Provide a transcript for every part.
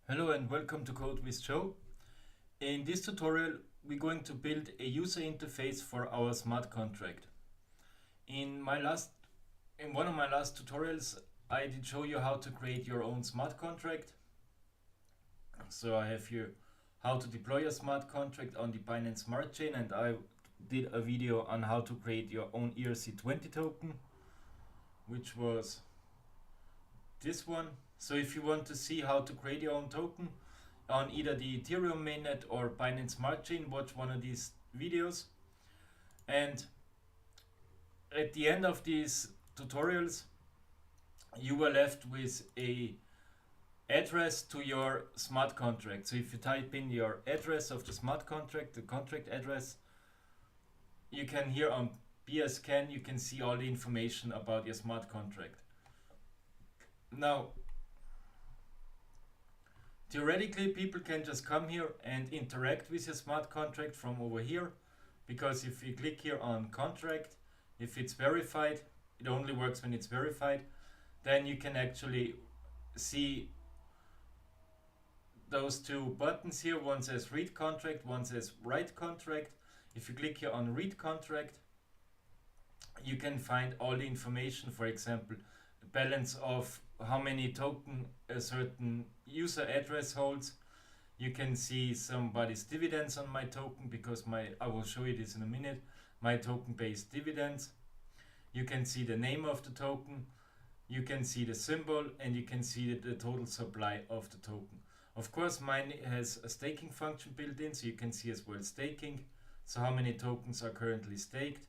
Hello and welcome to Code with Joe. In this tutorial, we're going to build a user interface for our smart contract. In my last, in one of my last tutorials, I did show you how to create your own smart contract. So I have here how to deploy a smart contract on the Binance Smart Chain, and I did a video on how to create your own ERC20 token, which was this one. So if you want to see how to create your own token on either the Ethereum mainnet or Binance Smart Chain, watch one of these videos. And at the end of these tutorials, you were left with a address to your smart contract. So if you type in your address of the smart contract, the contract address, you can here on BScan, you can see all the information about your smart contract. Now, theoretically, people can just come here and interact with your smart contract from over here, because if you click here on contract, if it's verified, it only works when it's verified, then you can actually see those two buttons here. One says read contract, one says write contract. If you click here on read contract, you can find all the information, for example, the balance of how many token a certain user address holds. You can see somebody's dividends on my token, because I will show you this in a minute, my token based dividends. You can see the name of the token, you can see the symbol, and you can see the total supply of the token. Of course, mine has a staking function built in, so you can see as well staking, so how many tokens are currently staked.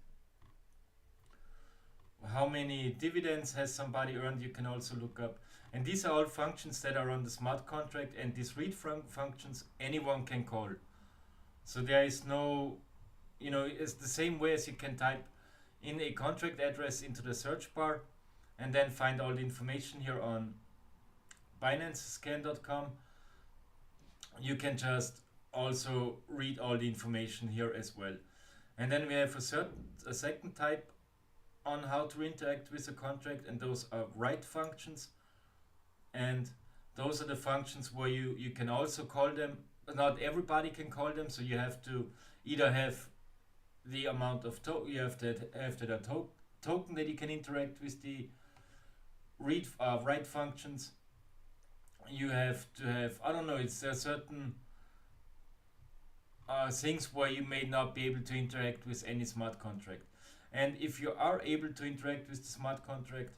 How many dividends has somebody earned, you can also look up. And these are all functions that are on the smart contract, and these read functions anyone can call. So there is no, it's the same way as you can type in a contract address into the search bar and then find all the information here on BinanceScan.com. You can just also read all the information here as well. And then we have a second type on how to interact with a contract, and those are write functions. And those are the functions where you can also call them. Not everybody can call them, so you have to either have the amount of you have to have that token that you can interact with the write functions. You have to have, I don't know, it's a certain things where you may not be able to interact with any smart contract. And if you are able to interact with the smart contract,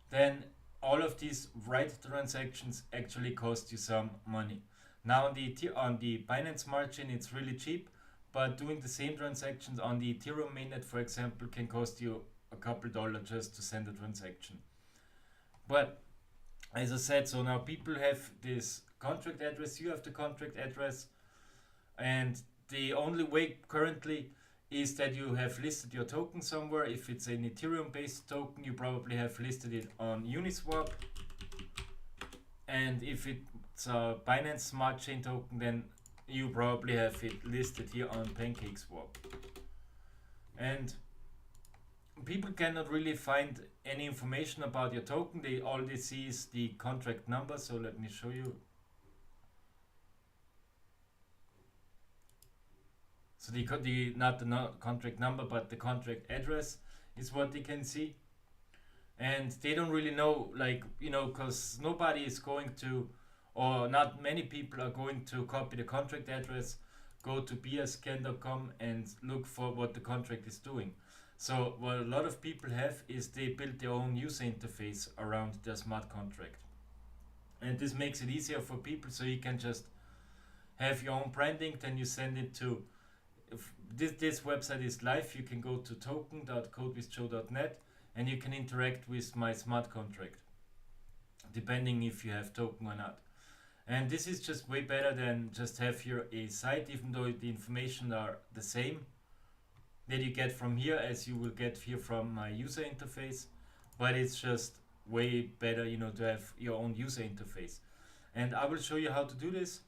then all of these write transactions actually cost you some money. Now on the Binance Smart Chain, it's really cheap, but doing the same transactions on the Ethereum mainnet, for example, can cost you a couple dollars just to send a transaction. But as I said, so now people have this contract address, you have the contract address, and the only way currently is that you have listed your token somewhere. If it's an Ethereum based token, you probably have listed it on Uniswap, and if it's a Binance Smart Chain token, then you probably have it listed here on PancakeSwap. And people cannot really find any information about your token. All they see is the contract number. So let me show you. So not the contract number, but the contract address is what they can see. And they don't really know, because nobody is going to, or not many people are going to copy the contract address, go to bscan.com and look for what the contract is doing. So what a lot of people have is they build their own user interface around their smart contract. And this makes it easier for people, so you can just have your own branding, then you send it to, if this website is live, you can go to token.codewithjoe.net and you can interact with my smart contract, depending if you have token or not. And this is just way better than just have here a site, even though the information are the same that you get from here as you will get here from my user interface, but it's just way better, to have your own user interface. And I will show you how to do this.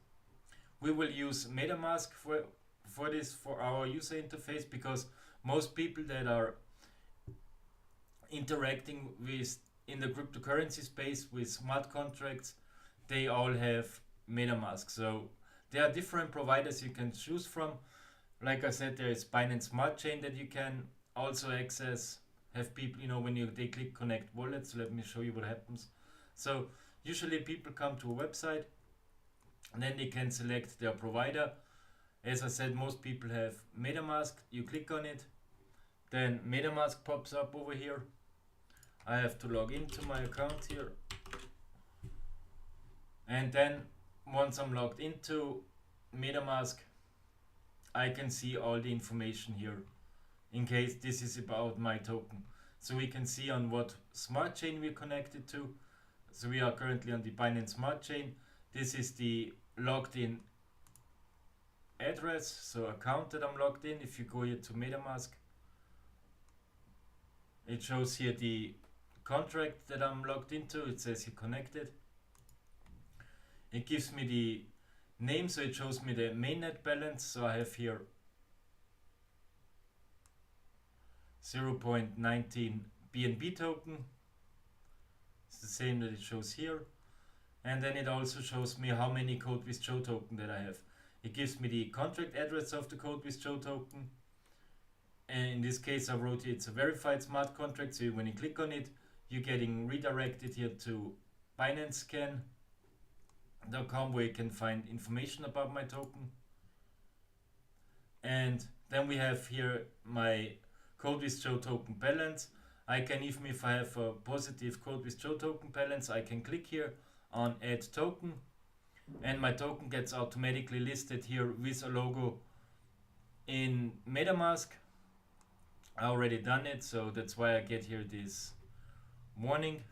We will use Metamask for this, for our user interface, because most people that are interacting with in the cryptocurrency space with smart contracts, they all have Metamask. So there are different providers you can choose from. Like I said, there is Binance Smart Chain that you can also access. Have people, when they click connect wallet. So let me show you what happens. So usually people come to a website and then they can select their provider. As I said, most people have Metamask. You click on it, then Metamask pops up over here. I have to log into my account here. And then once I'm logged into Metamask, I can see all the information here in case this is about my token. So we can see on what smart chain we're connected to. So we are currently on the Binance Smart Chain. This is the logged in address, so account that I'm logged in. If you go here to Metamask, it shows here the contract that I'm logged into. It says here connected. It gives me the name, so it shows me the mainnet balance. So I have here 0.19 BNB token. It's the same that it shows here. And then it also shows me how many Code with Joe token that I have. It gives me the contract address of the Code with Joe token. And in this case, I wrote it's a verified smart contract. So when you click on it, you're getting redirected here to BinanceScan.com, where you can find information about my token. And then we have here my Code with Joe token balance. I can, even if I have a positive Code with Joe token balance, I can click here on add token, and my token gets automatically listed here with a logo in Metamask. I already done it, so that's why I get here this warning.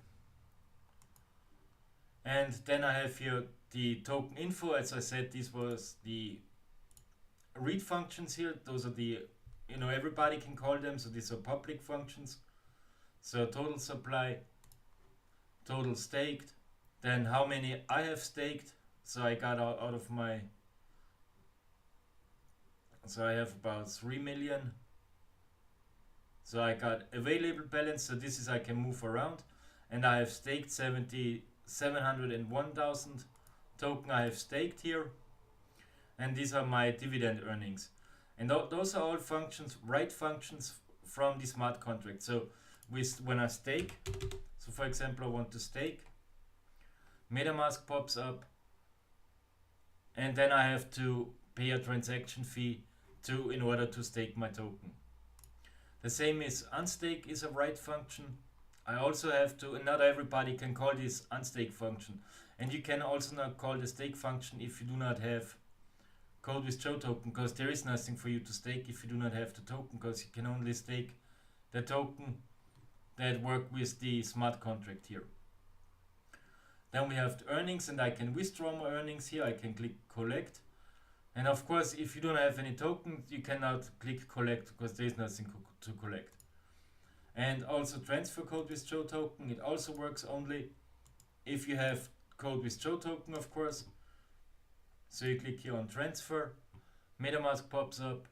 And then I have here the token info. As I said, this was the read functions here. Those are the, everybody can call them, so these are public functions. So total supply, total staked, then how many I have staked. So I got out of my, so I have about 3 million. So I got available balance, so this is I can move around, and I have staked 701,000 token I have staked here, and these are my dividend earnings. And those are all functions, right functions from the smart contract. So when I stake, so for example I want to stake, Metamask pops up, and then I have to pay a transaction fee in order to stake my token. The same is unstake is a write function. I also have to, and not everybody can call this unstake function. And you can also not call the stake function if you do not have Code with Joe token, because there is nothing for you to stake if you do not have the token, because you can only stake the token that work with the smart contract here. Then we have the earnings, and I can withdraw my earnings here. I can click collect. And of course, if you don't have any token, you cannot click collect because there is nothing to collect. And also transfer Code with Joe token. It also works only if you have Code with Joe token, of course. So you click here on transfer. Metamask pops up.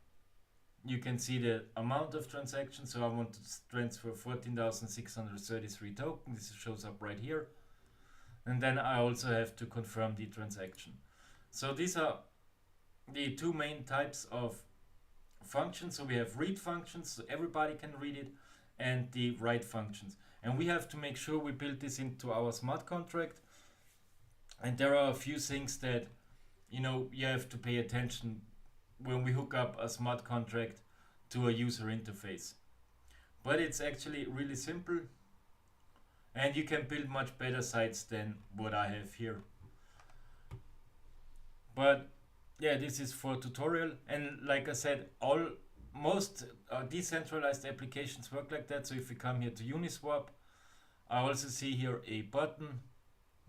You can see the amount of transactions. So I want to transfer 14,633 tokens. This shows up right here. And then I also have to confirm the transaction. So these are the two main types of functions. So we have read functions, so everybody can read it, and the write functions. And we have to make sure we build this into our smart contract. And there are a few things that you have to pay attention when we hook up a smart contract to a user interface. But it's actually really simple, and you can build much better sites than what I have here. But yeah, this is for tutorial, and like I said, most decentralized applications work like that. So if we come here to Uniswap, I also see here a button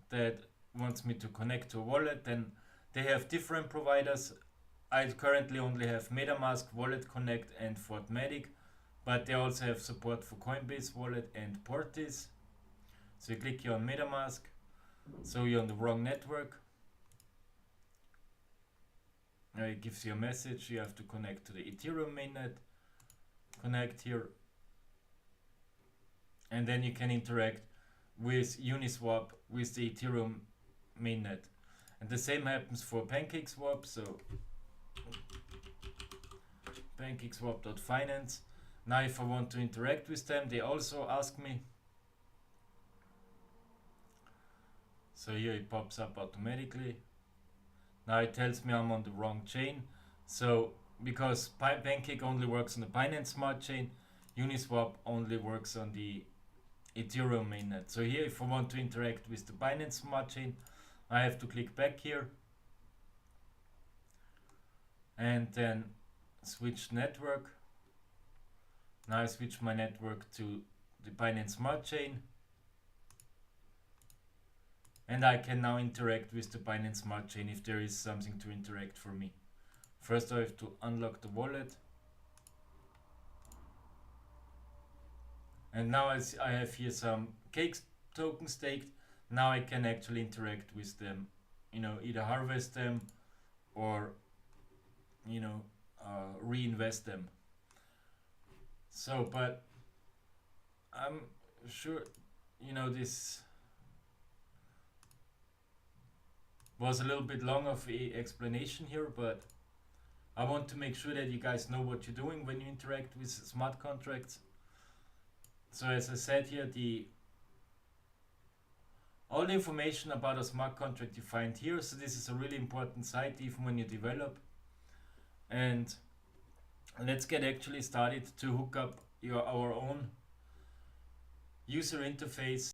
that wants me to connect to a wallet. Then they have different providers. I currently only have Metamask, Wallet Connect, and Fortmatic, but they also have support for Coinbase Wallet and Portis. So you click here on Metamask, so you're on the wrong network. It gives you a message, you have to connect to the Ethereum mainnet, connect here, and then you can interact with Uniswap with the Ethereum mainnet. And the same happens for PancakeSwap. So PancakeSwap.finance. Now if I want to interact with them, they also ask me. So here it pops up automatically. Now it tells me I'm on the wrong chain. So because Pancake only works on the Binance Smart Chain, Uniswap only works on the Ethereum mainnet. So here if I want to interact with the Binance Smart Chain, I have to click back here and then switch network. Now I switch my network to the Binance Smart Chain, and I can now interact with the Binance Smart Chain if there is something to interact for me. First I have to unlock the wallet, and now I have here some cake tokens staked. Now I can actually interact with them, either harvest them or reinvest them. So, but I'm sure this was a little bit long of a explanation here, but I want to make sure that you guys know what you're doing when you interact with smart contracts. So as I said here, all the information about a smart contract you find here. So this is a really important site even when you develop. And let's get actually started to hook up our own user interface